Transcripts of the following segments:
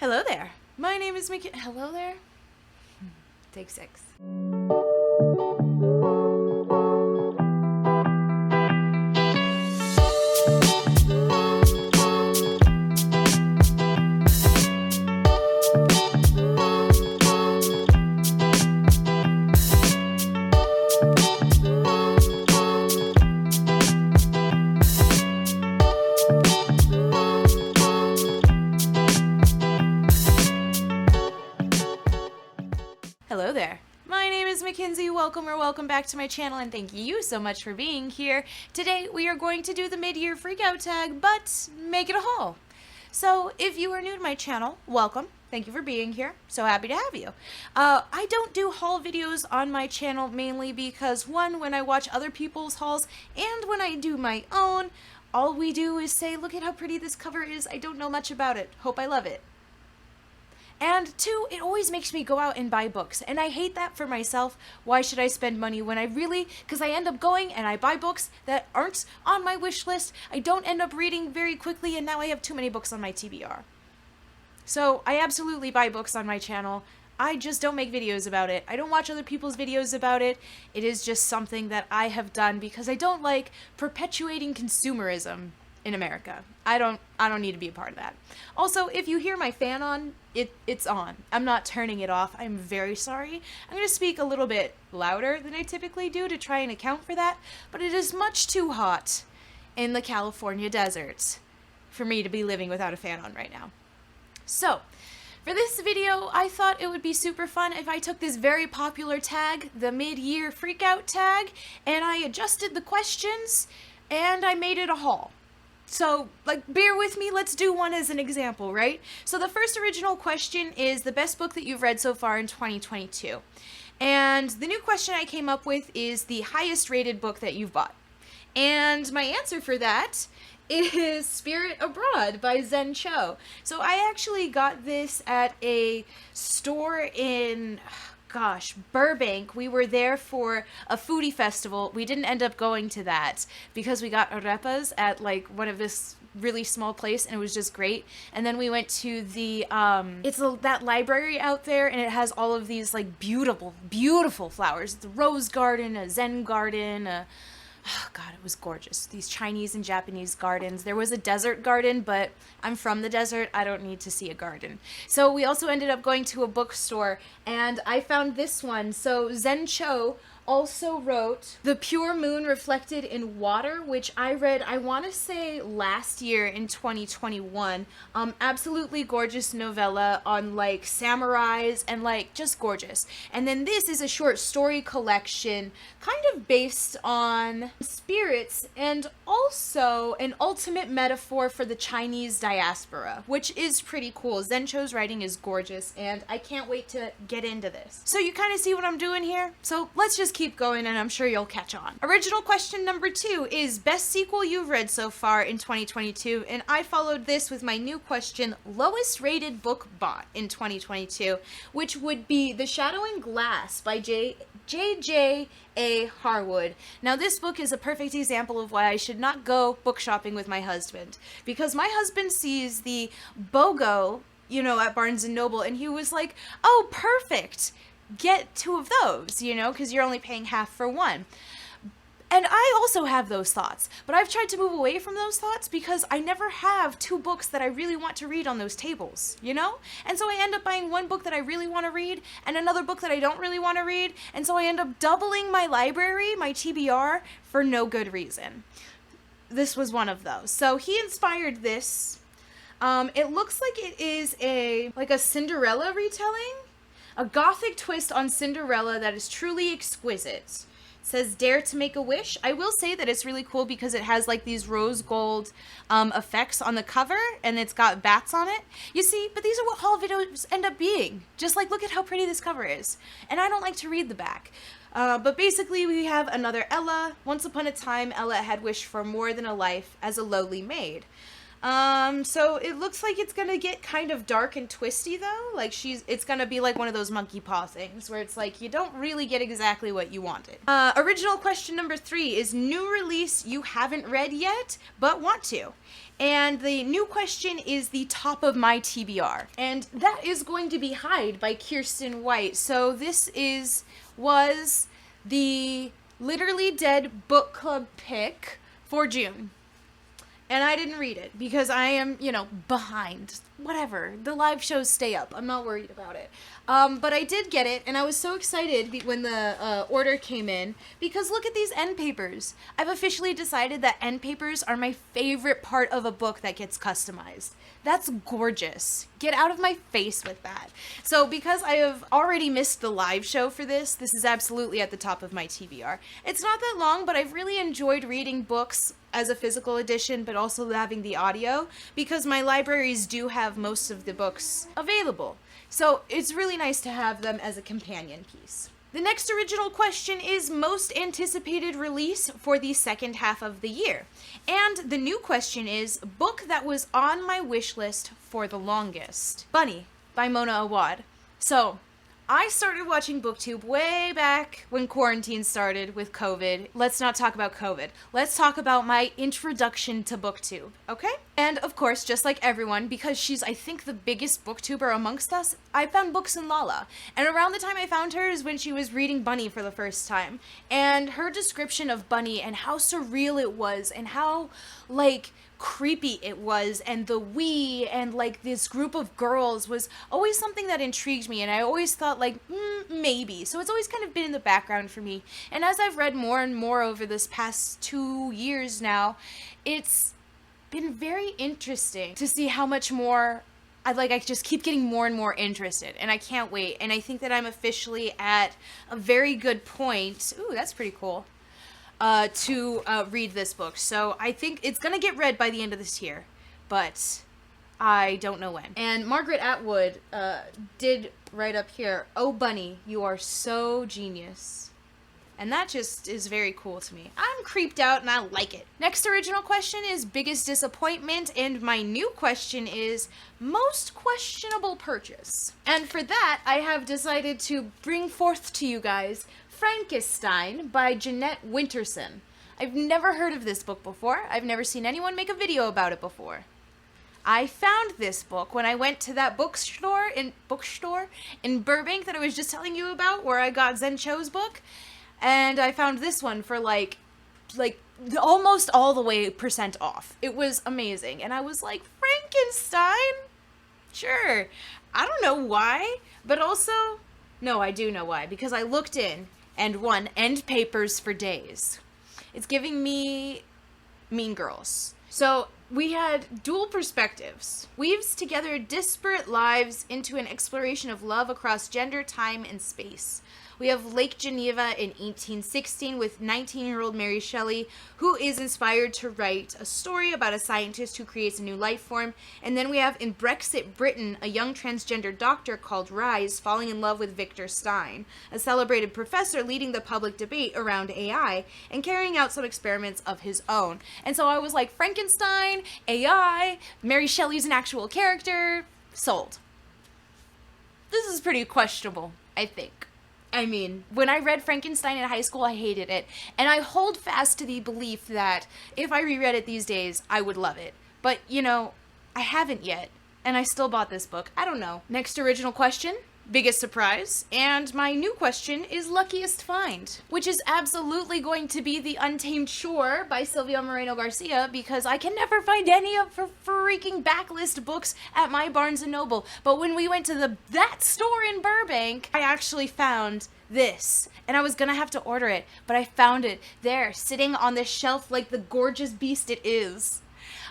Hello there. My name is Mickey. Hello there. Take 6. Hello there. My name is Mackenzie. Welcome back to my channel, and thank you so much for being here. Today we are going to do the mid-year freakout tag, but make it a haul. So if you are new to my channel, welcome. Thank you for being here. So happy to have you. I don't do haul videos on my channel mainly because, one, when I watch other people's hauls and when I do my own, all we do is say, look at how pretty this cover is. I don't know much about it. Hope I love it. And 2, it always makes me go out and buy books, and I hate that for myself. Why should I spend money when because I end up going and I buy books that aren't on my wish list. I don't end up reading very quickly, and now I have too many books on my TBR. So I absolutely buy books on my channel. I just don't make videos about it. I don't watch other people's videos about it. It is just something that I have done because I don't like perpetuating consumerism in America. I don't need to be a part of that. Also, if you hear my fan on, it's on. I'm not turning it off. I'm very sorry. I'm going to speak a little bit louder than I typically do to try and account for that, but it is much too hot in the California desert for me to be living without a fan on right now. So, for this video, I thought it would be super fun if I took this very popular tag, the mid-year freakout tag, and I adjusted the questions, and I made it a haul. So, bear with me, let's do one as an example, right? So the first original question is the best book that you've read so far in 2022. And the new question I came up with is the highest rated book that you've bought. And my answer for that is Spirit Abroad by Zen Cho. So I actually got this at a store in Burbank. We were there for a foodie festival. We didn't end up going to that because we got arepas at one of this really small place, and it was just great. And then we went to the that library out there, and it has all of these beautiful flowers. The rose garden, a Zen garden, oh God, it was gorgeous. These Chinese and Japanese gardens. There was a desert garden, but I'm from the desert. I don't need to see a garden. So we also ended up going to a bookstore, and I found this one. So Zen Cho also wrote The Pure Moon Reflected in Water, which I read, I want to say last year in 2021. Absolutely gorgeous novella on samurais and just gorgeous. And then this is a short story collection kind of based on spirits and also an ultimate metaphor for the Chinese diaspora, which is pretty cool. Zen Cho's writing is gorgeous, and I can't wait to get into this. So you kind of see what I'm doing here? So let's just keep going, and I'm sure you'll catch on. Original question number 2 is best sequel you've read so far in 2022, and I followed this with my new question, lowest rated book bought in 2022, which would be The Shadow in Glass by J.J.A. Harwood. Now, this book is a perfect example of why I should not go book shopping with my husband, because my husband sees the BOGO, at Barnes & Noble, and he was like, oh, perfect. Get 2 of those, because you're only paying half for one. And I also have those thoughts, but I've tried to move away from those thoughts because I never have 2 books that I really want to read on those tables, And so I end up buying one book that I really want to read and another book that I don't really want to read, and so I end up doubling my library, my TBR, for no good reason. This was one of those. So he inspired this. It looks like it is a Cinderella retelling. A gothic twist on Cinderella that is truly exquisite. It says, dare to make a wish. I will say that it's really cool because it has these rose gold effects on the cover, and it's got bats on it. You see, but these are what haul videos end up being. Just look at how pretty this cover is. And I don't like to read the back. But basically we have another Ella. Once upon a time, Ella had wished for more than a life as a lowly maid. So it looks like it's gonna get kind of dark and twisty though. It's gonna be one of those monkey paw things where it's you don't really get exactly what you wanted. Original question number 3 is new release you haven't read yet, but want to. And the new question is the top of my TBR. And that is going to be Hide by Kirsten White. So this was the Literally Dead book club pick for June. And I didn't read it because I am, behind. Whatever. The live shows stay up. I'm not worried about it. But I did get it, and I was so excited when the order came in because look at these end papers. I've officially decided that end papers are my favorite part of a book that gets customized. That's gorgeous. Get out of my face with that. So because I have already missed the live show for this is absolutely at the top of my TBR. It's not that long, but I've really enjoyed reading books as a physical edition, but also having the audio because my libraries do have most of the books available. So it's really nice to have them as a companion piece. The next original question is most anticipated release for the second half of the year. And the new question is book that was on my wish list for the longest. Bunny by Mona Awad. So I started watching BookTube way back when quarantine started with COVID. Let's not talk about COVID. Let's talk about my introduction to BookTube, okay? And of course, just like everyone, because she's, I think, the biggest booktuber amongst us, I found Books in Lala. And around the time I found her is when she was reading Bunny for the first time. And her description of Bunny and how surreal it was and how, creepy it was, and the we and this group of girls was always something that intrigued me, and I always thought maybe. So it's always kind of been in the background for me. And as I've read more and more over this past 2 years now, it's been very interesting to see how much more I just keep getting more and more interested, and I can't wait. And I think that I'm officially at a very good point. Ooh, that's pretty cool. To read this book. So I think it's gonna get read by the end of this year, but I don't know when. And Margaret Atwood did write up here, "Oh Bunny, you are so genius." And that just is very cool to me. I'm creeped out and I like it. Next original question is biggest disappointment, and my new question is most questionable purchase. And for that, I have decided to bring forth to you guys Frankenstein by Jeanette Winterson. I've never heard of this book before. I've never seen anyone make a video about it before. I found this book when I went to that bookstore in Burbank that I was just telling you about, where I got Zen Cho's book, and I found this one for almost all the way % off. It was amazing, and I was like, Frankenstein? Sure. I don't know why, but also, no, I do know why, because I looked in and won end papers for days. It's giving me Mean Girls. So we had dual perspectives. Weaves together disparate lives into an exploration of love across gender, time, and space. We have Lake Geneva in 1816 with 19-year-old Mary Shelley, who is inspired to write a story about a scientist who creates a new life form. And then we have in Brexit Britain, a young transgender doctor called Rise falling in love with Victor Stein, a celebrated professor leading the public debate around AI and carrying out some experiments of his own. And so I was like, Frankenstein, AI, Mary Shelley's an actual character, sold. This is pretty questionable, I think. I mean, when I read Frankenstein in high school, I hated it. And I hold fast to the belief that if I reread it these days, I would love it. But, I haven't yet. And I still bought this book. I don't know. Next original question. Biggest surprise. And my new question is Luckiest Find, which is absolutely going to be the Untamed Shore by Silvia Moreno Garcia, because I can never find any of her freaking backlist books at my Barnes & Noble. But when we went to that store in Burbank, I actually found this. And I was gonna have to order it, but I found it there, sitting on the shelf like the gorgeous beast it is.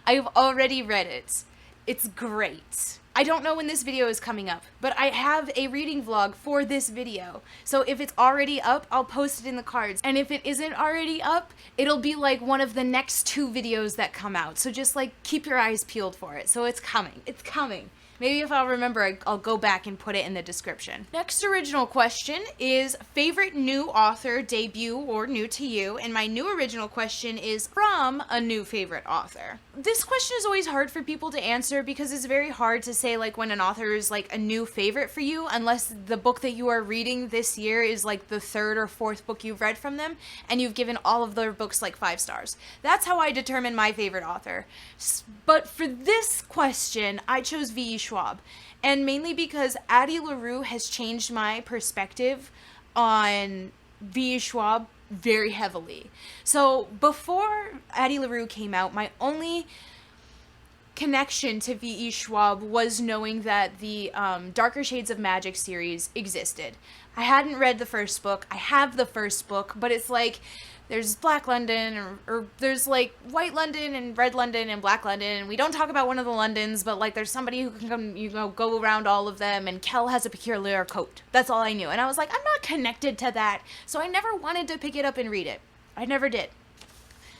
I've already read it. It's great. I don't know when this video is coming up, but I have a reading vlog for this video. So if it's already up, I'll post it in the cards. And if it isn't already up, it'll be like one of the next 2 videos that come out. So just keep your eyes peeled for it. So it's coming. It's coming. Maybe if I'll remember, I'll go back and put it in the description. Next original question is favorite new author, debut, or new to you. And my new original question is from a new favorite author. This question is always hard for people to answer because it's very hard to say like when an author is like a new favorite for you, unless the book that you are reading this year is like the third or fourth book you've read from them and you've given all of their books like 5 stars. That's how I determine my favorite author. But for this question, I chose V.E. Schwab, and mainly because Addie LaRue has changed my perspective on V.E. Schwab very heavily. So before Addie LaRue came out, my only connection to V.E. Schwab was knowing that the Darker Shades of Magic series existed. I hadn't read the first book. I have the first book, but it's like there's Black London, or there's like White London and Red London and Black London, and we don't talk about one of the Londons, but like there's somebody who can come, go around all of them, and Kel has a peculiar coat. That's all I knew. And I was like, I'm not connected to that, so I never wanted to pick it up and read it. I never did.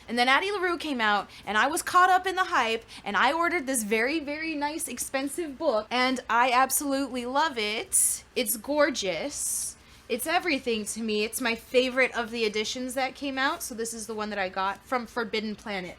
And then Addie LaRue came out, and I was caught up in the hype, and I ordered this very, very nice, expensive book, and I absolutely love it. It's gorgeous. It's everything to me. It's my favorite of the editions that came out, so this is the one that I got from Forbidden Planet.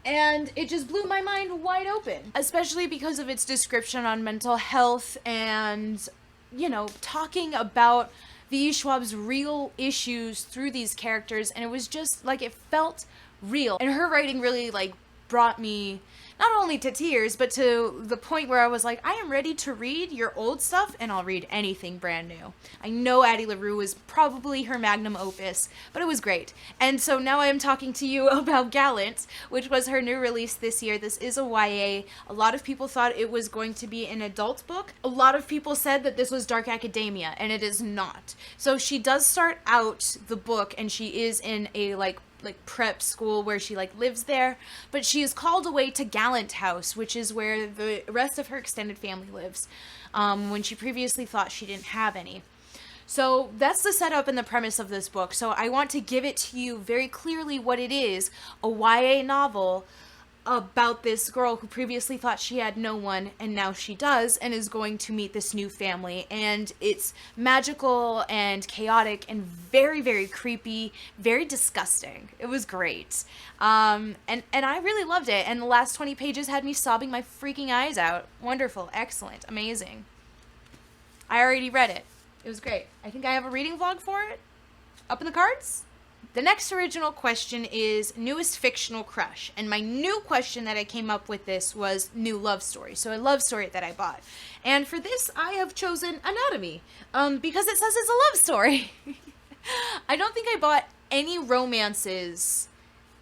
And it just blew my mind wide open, especially because of its description on mental health and, you know, talking about V.E. Schwab's real issues through these characters, and it was just like it felt real. And her writing really like brought me not only to tears, but to the point where I was like, I am ready to read your old stuff, and I'll read anything brand new. I know Addie LaRue was probably her magnum opus, but it was great. And so now I am talking to you about Gallant, which was her new release this year. This is a YA. A lot of people thought it was going to be an adult book. A lot of people said that this was dark academia, and it is not. So she does start out the book, and she is in a like prep school where she like lives there, but she is called away to Gallant House, which is where the rest of her extended family lives, when she previously thought she didn't have any. So that's the setup and the premise of this book. So I want to give it to you very clearly what it is: a YA novel about this girl who previously thought she had no one, and now she does, and is going to meet this new family. And it's magical and chaotic and very, very creepy, very disgusting. It was great. And I really loved it. And the last 20 pages had me sobbing my freaking eyes out. Wonderful, excellent, amazing. I already read it. It was great. I think I have a reading vlog for it up in the cards. The next original question is newest fictional crush, and my new question that I came up with this was new love story, so a love story that I bought. And for this, I have chosen Anatomy, because it says it's a love story. I don't think I bought any romances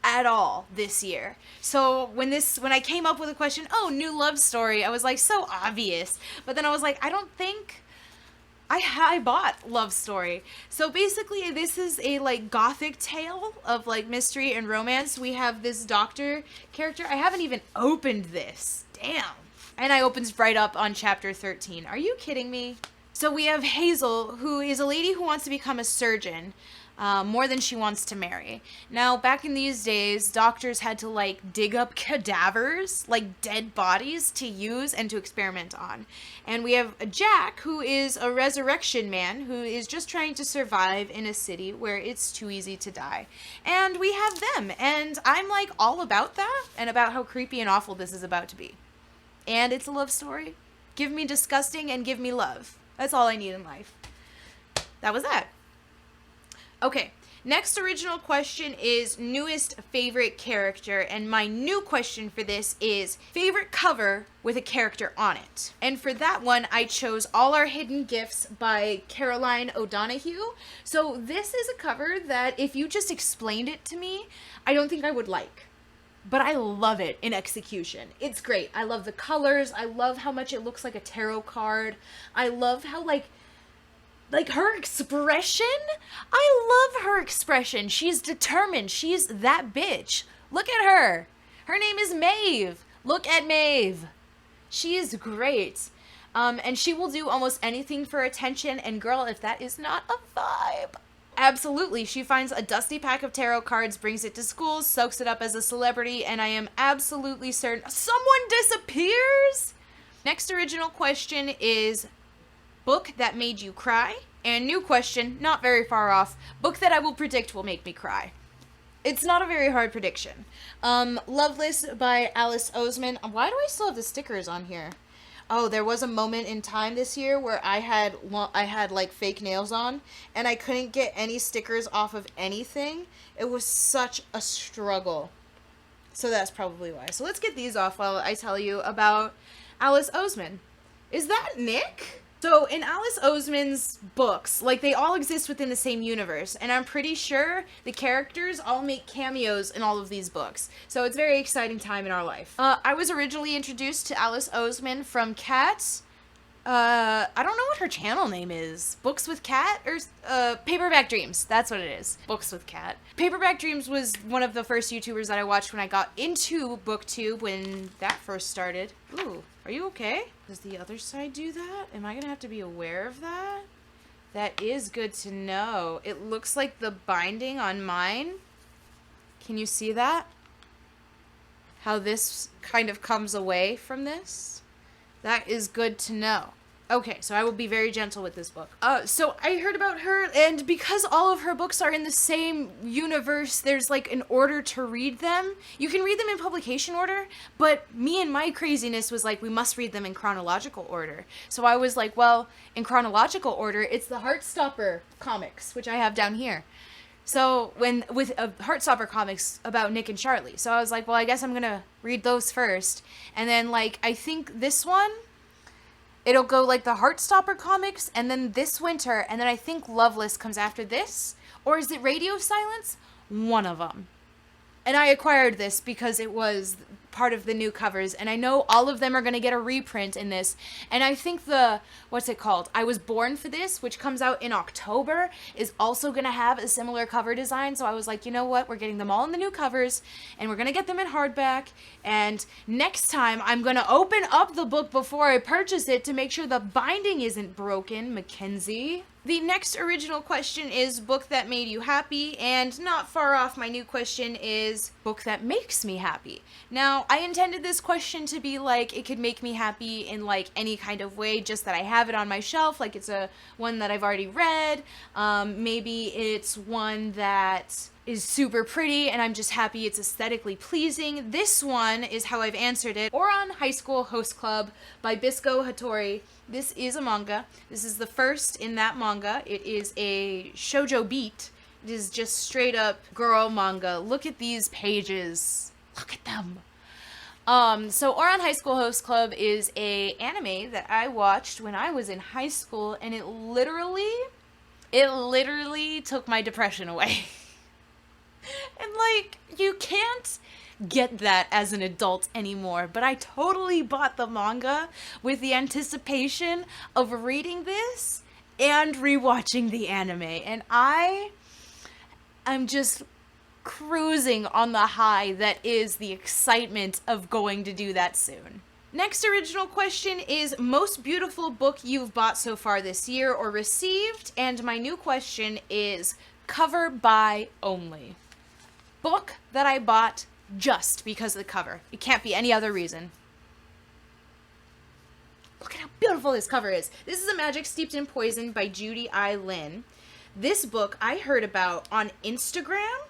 at all this year. So when I came up with a question, oh, new love story, I was like, so obvious. But then I was like, I don't think I bought love story. So basically this is a like gothic tale of like mystery and romance. We have this doctor character. I haven't even opened this. Damn. And I opened right up on chapter 13. Are you kidding me? So we have Hazel, who is a lady who wants to become a surgeon. More than she wants to marry. Now, back in these days, doctors had to like dig up cadavers, like dead bodies, to use and to experiment on. And we have Jack, who is a resurrection man who is just trying to survive in a city where it's too easy to die. And we have them, and I'm like all about that and about how creepy and awful this is about to be. And it's a love story. Give me disgusting and give me love. That's all I need in life. That was that. Okay, next original question is newest favorite character, and my new question for this is favorite cover with a character on it. And for that one, I chose All Our Hidden Gifts by Caroline O'Donoghue. So this is a cover that if you just explained it to me, I don't think I would like. But I love it in execution. It's great. I love the colors. I love how much it looks like a tarot card. I love how like her expression, I love her expression. She's determined. She's that bitch. Look at her. Her name is Maeve. Look at Maeve. She is great. And she will do almost anything for attention. And girl, if that is not a vibe. Absolutely. She finds a dusty pack of tarot cards, brings it to school, soaks it up as a celebrity, and I am absolutely certain someone disappears. Next original question is book that made you cry. And new question, not very far off, book that I will predict will make me cry. It's not a very hard prediction. Loveless by Alice Oseman. Why do I still have the stickers on here? Oh, there was a moment in time this year where I had like fake nails on, and I couldn't get any stickers off of anything. It was such a struggle. So that's probably why. So let's get these off while I tell you about Alice Oseman. Is that Nick? So in Alice Oseman's books, like, they all exist within the same universe, and I'm pretty sure the characters all make cameos in all of these books. So it's a very exciting time in our life. I was originally introduced to Alice Oseman from Kat. I don't know what her channel name is. Books with Kat or Paperback Dreams. That's what it is. Books with Kat. Paperback Dreams was one of the first YouTubers that I watched when I got into BookTube when that first started. Ooh, are you okay? Does the other side do that? Am I gonna have to be aware of that? That is good to know. It looks like the binding on mine. Can you see that? How this kind of comes away from this? That is good to know. Okay, so I will be very gentle with this book. So I heard about her, and because all of her books are in the same universe, there's like an order to read them. You can read them in publication order, but me and my craziness was like, we must read them in chronological order. So I was like, well, in chronological order, it's the Heartstopper comics, which I have down here. So with Heartstopper comics about Nick and Charlie. So I was like, well, I guess I'm gonna read those first. And then, like, I think this one, it'll go like the Heartstopper comics, and then this winter, and then I think Loveless comes after this. Or is it Radio Silence? One of them. And I acquired this because it was part of the new covers, and I know all of them are going to get a reprint in this. And I think what's it called? I Was Born for This, which comes out in October, is also going to have a similar cover design. So I was like, you know what? We're getting them all in the new covers, and we're going to get them in hardback. And next time, I'm going to open up the book before I purchase it to make sure the binding isn't broken, Mackenzie. The next original question is book that made you happy, and not far off, my new question is book that makes me happy. Now, I intended this question to be like, it could make me happy in like any kind of way, just that I have it on my shelf, like it's one that I've already read. Maybe it's one that is super pretty and I'm just happy it's aesthetically pleasing. This one is how I've answered it. Or on High School Host Club by Bisco Hattori. This is a manga. This is the first in that manga. It is a shoujo beat. It is just straight up girl manga. Look at these pages. Look at them. So Ouran High School Host Club is a anime that I watched when I was in high school, and it literally took my depression away. And like, you can't get that as an adult anymore, but I totally bought the manga with the anticipation of reading this and rewatching the anime, and I'm just cruising on the high that is the excitement of going to do that soon. Next original question is most beautiful book you've bought so far this year or received, and my new question is cover by only. Book that I bought just because of the cover. It can't be any other reason. Look at how beautiful this cover is. This is A Magic Steeped in Poison by Judy I. Lin. This book I heard about on Instagram,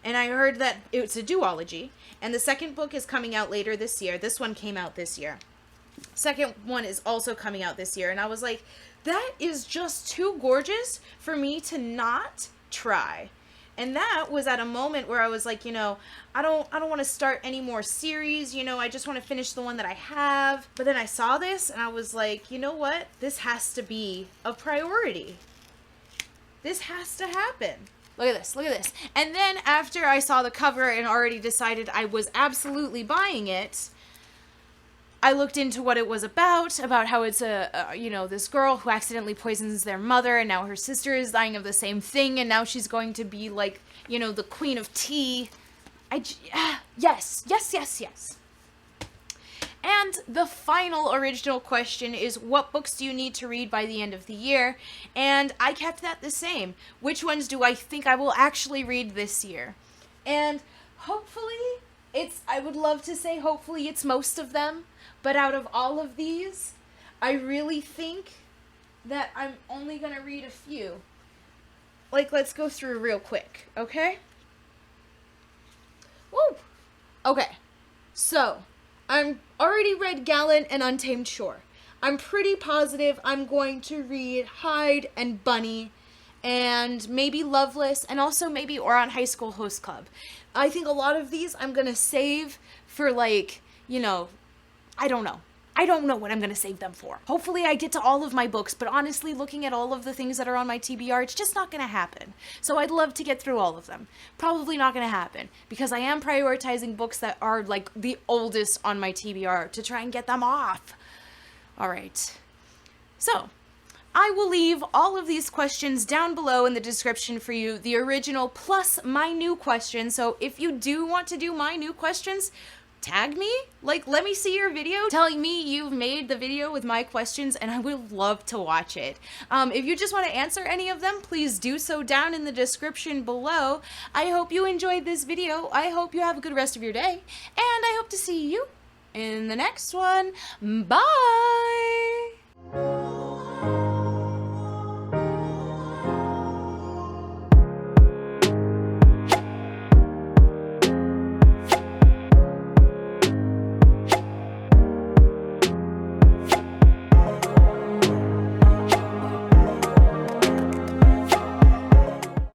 and I heard that it's a duology, and the second book is coming out later this year. This one came out this year. Second one is also coming out this year, and I was like, that is just too gorgeous for me to not try. And that was at a moment where I was like, you know, I don't want to start any more series, you know, I just want to finish the one that I have. But then I saw this and I was like, you know what? This has to be a priority. This has to happen. Look at this, look at this. And then after I saw the cover and already decided I was absolutely buying it, I looked into what it was about how it's this girl who accidentally poisons their mother, and now her sister is dying of the same thing, and now she's going to be like, you know, the queen of tea. Yes. And the final original question is, what books do you need to read by the end of the year? And I kept that the same. Which ones do I think I will actually read this year? And hopefully, I would love to say hopefully it's most of them. But out of all of these, I really think that I'm only going to read a few. Like, let's go through real quick, okay? Woo! Okay, so I'm already read Gallant and Untamed Shore. I'm pretty positive I'm going to read Hyde and Bunny and maybe Loveless and also maybe Ouran High School Host Club. I think a lot of these I'm going to save for, like, you know, I don't know. I don't know what I'm going to save them for. Hopefully I get to all of my books, but honestly, looking at all of the things that are on my TBR, it's just not going to happen. So I'd love to get through all of them. Probably not going to happen, because I am prioritizing books that are, like, the oldest on my TBR to try and get them off. All right. So, I will leave all of these questions down below in the description for you, the original plus my new questions. So if you do want to do my new questions, tag me, like, let me see your video telling me you've made the video with my questions, and I would love to watch it. If you just want to answer any of them, please do so down in the description below. I hope you enjoyed this video. I hope you have a good rest of your day, and I hope to see you in the next one. Bye!